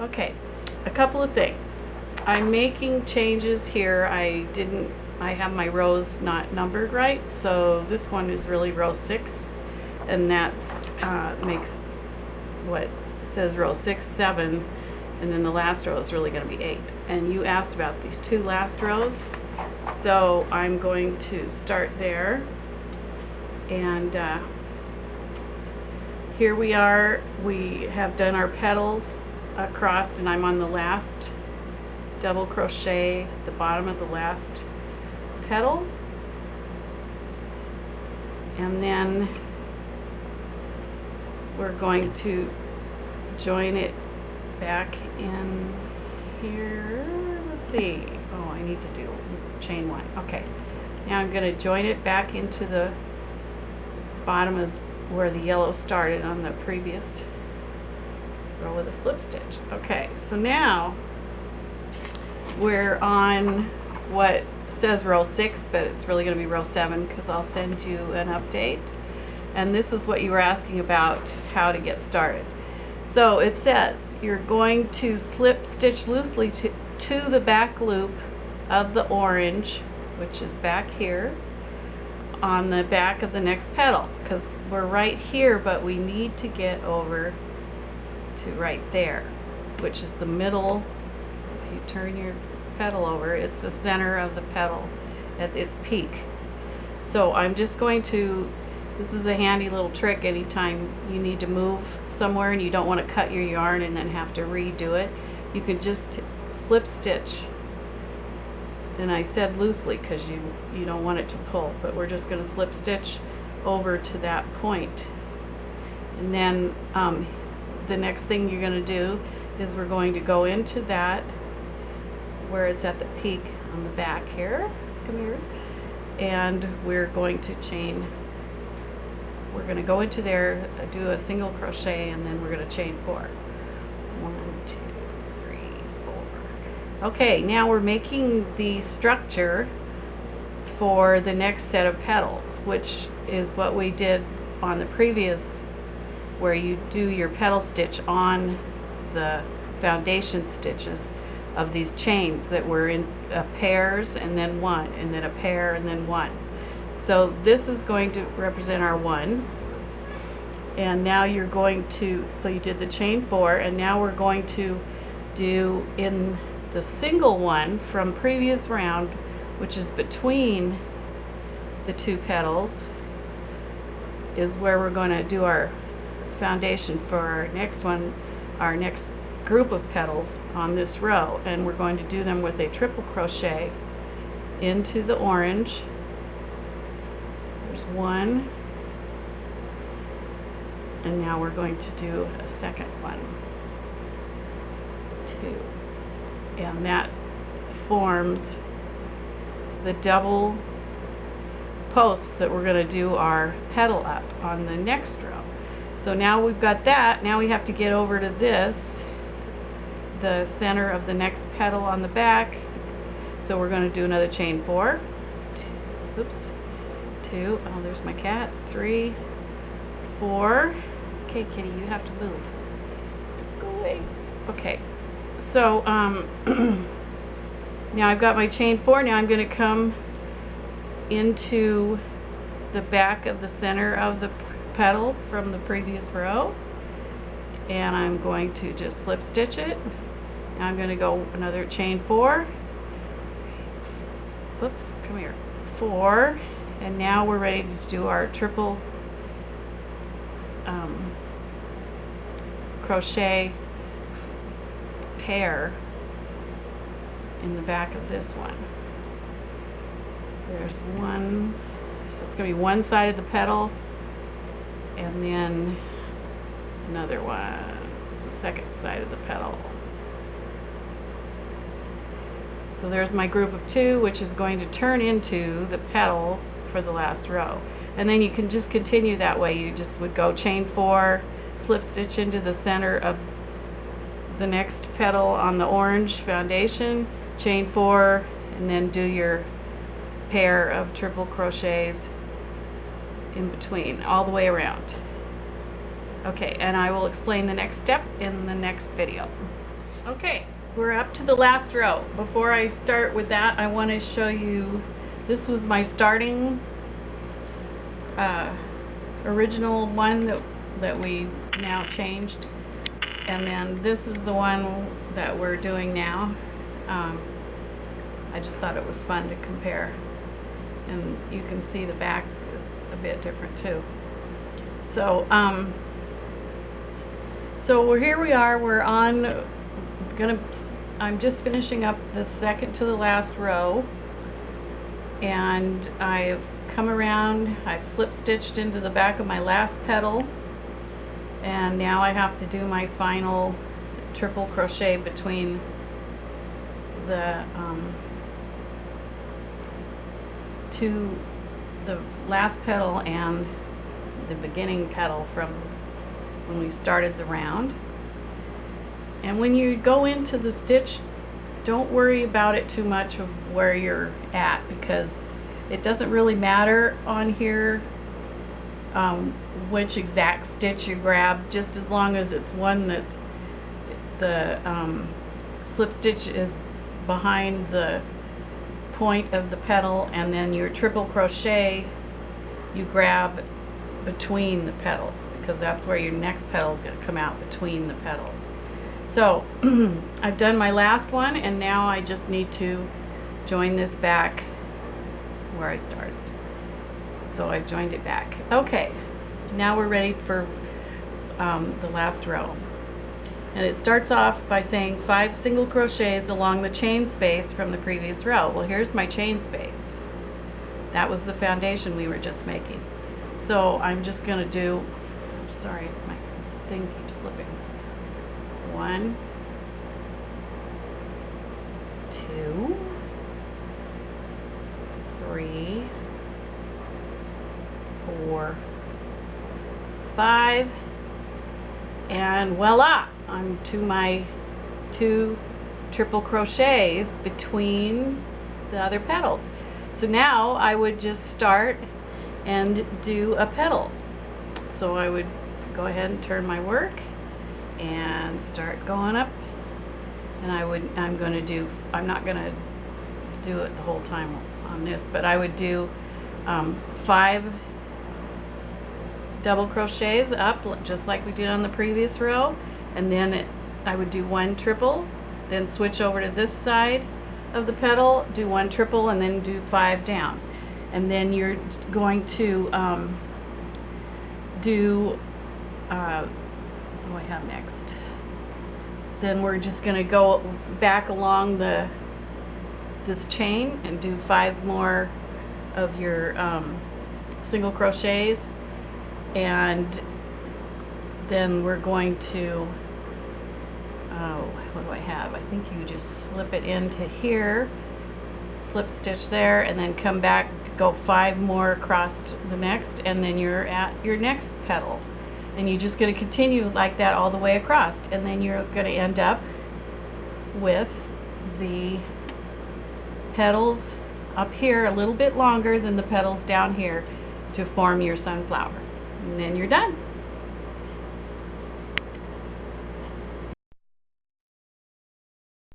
Okay, a couple of things. I'm making changes here. I have my rows not numbered right, so this one is really row 6, and that's makes what says row 6, 7, and then the last row is really going to be 8. And you asked about these 2 last rows, so I'm going to start there. And here we are. We have done our petals across, and I'm on the last double crochet at the bottom of the last petal, and then we're going to join it back in here. Let's see. Oh, I need to do chain 1. Okay, now I'm going to join it back into the bottom of where the yellow started on the previous row with a slip stitch. Okay, so now we're on what says row 6, but it's really going to be row 7 because I'll send you an update. And this is what you were asking about, how to get started. So it says you're going to slip stitch loosely to the back loop of the orange, which is back here, on the back of the next petal, because we're right here, but we need to get over to right there, which is the middle. If you turn your petal over, it's the center of the petal at its peak. So I'm just going to, this is a handy little trick anytime you need to move somewhere and you don't want to cut your yarn and then have to redo it. You can just slip stitch, and I said loosely because you don't want it to pull, but we're just going to slip stitch over to that point. And then the next thing you're going to do is we're going to go into that where it's at the peak on the back here. Come here. And we're going to chain, we're going to go into there, do a single crochet, and then we're going to chain 4. 1, 2, 3, 4. Okay, now we're making the structure for the next set of petals, which is what we did on the previous, where you do your petal stitch on the foundation stitches of these chains that were in pairs and then 1, and then a pair and then 1. So this is going to represent our 1. And now you're going to, so you did the chain 4, and now we're going to do in the single one from previous round, which is between the 2 petals, is where we're going to do our foundation for our next one, our next group of petals on this row. And we're going to do them with a triple crochet into the orange. There's 1, and now we're going to do a second one, 2, and that forms the double posts that we're going to do our petal up on the next row. So now we've got that. Now we have to get over to this, the center of the next petal on the back. So we're going to do another chain 4, 2, oops, 2, oh, there's my cat, 3, 4. Okay, kitty, you have to move. Go away. Okay, so now I've got my chain 4. Now I'm going to come into the back of the center of the petal from the previous row, and I'm going to just slip stitch it. Now I'm going to go another chain 4. Whoops, come here. 4, and now we're ready to do our triple crochet pair in the back of this one. There's 1, so it's going to be one side of the petal, and then another one. It's the second side of the petal. So there's my group of 2, which is going to turn into the petal for the last row. And then you can just continue that way. You just would go chain 4, slip stitch into the center of the next petal on the orange foundation, chain 4, and then do your pair of triple crochets in between all the way around. Okay, and I will explain the next step in the next video. Okay, we're up to the last row. Before I start with that, I want to show you, this was my starting original one that we now changed, and then this is the one that we're doing now. I just thought it was fun to compare, and you can see the back is a bit different too. So here we are. We're on. I'm just finishing up the second to the last row, and I've come around. I've slip stitched into the back of my last petal, and now I have to do my final triple crochet between the the last petal and the beginning petal from when we started the round. And when you go into the stitch, don't worry about it too much of where you're at, because it doesn't really matter on here which exact stitch you grab, just as long as it's one that the slip stitch is behind the point of the petal, and then your triple crochet you grab between the petals, because that's where your next petal is going to come out, between the petals. So I've done my last one, and now I just need to join this back where I started. So I've joined it back. Okay, now we're ready for the last row. And it starts off by saying 5 single crochets along the chain space from the previous row. Well, here's my chain space. That was the foundation we were just making. So I'm just going to do, sorry, my thing keeps slipping. 1, 2, 3, 4, 5, and voila! I'm to my 2 triple crochets between the other petals. So now I would just start and do a petal. So I would go ahead and turn my work and start going up, and I'm not gonna do it the whole time on this, but I would do 5 double crochets up, just like we did on the previous row, and then I would do 1 triple, then switch over to this side of the petal, do 1 triple, and then do 5 down. And then you're going to do what do I have next? Then we're just going to go back along this chain and do 5 more of your single crochets, and then we're going to, what do I have? I think you just slip it into here, slip stitch there, and then come back, go 5 more across the next, and then you're at your next petal. And you're just going to continue like that all the way across, and then you're going to end up with the petals up here a little bit longer than the petals down here to form your sunflower. And then you're done.